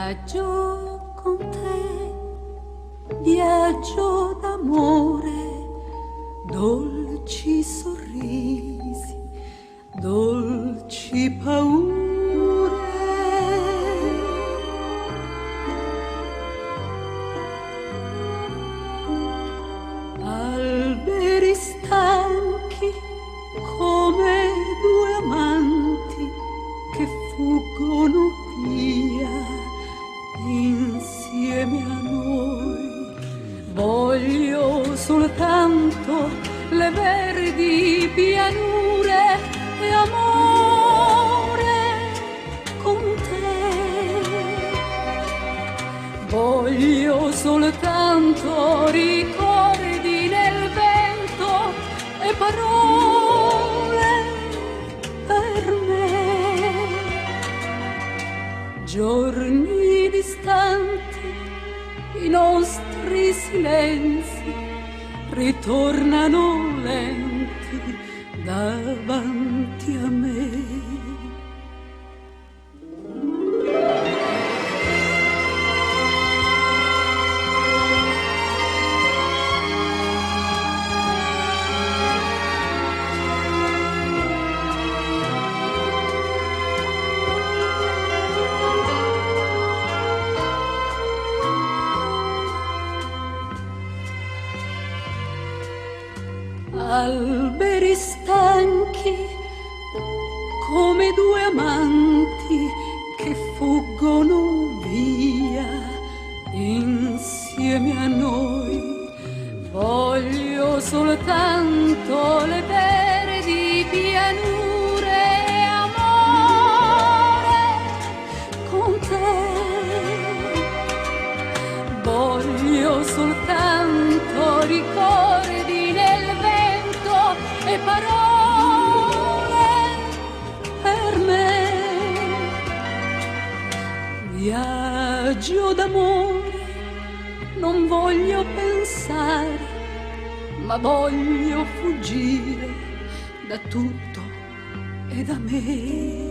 Viaggio con te, viaggio d'amore, dolci sorrisi, dolci paure. Alberi stanchi come due amanti che fuggono via insieme a noi. Voglio soltanto le verdi pianure e amore con te. Voglio soltanto ricordi nel vento e parole per me. Giorni distanti, i nostri silenzi ritornano lenti davanti a me. Alberi stanchi come due amanti che fuggono via insieme a noi. Voglio soltanto le verdi pianure e amore con te. Voglio soltanto ricordi nel vento e parole per me. Viaggio d'amore, non voglio pensare, ma voglio fuggire da tutto e da me.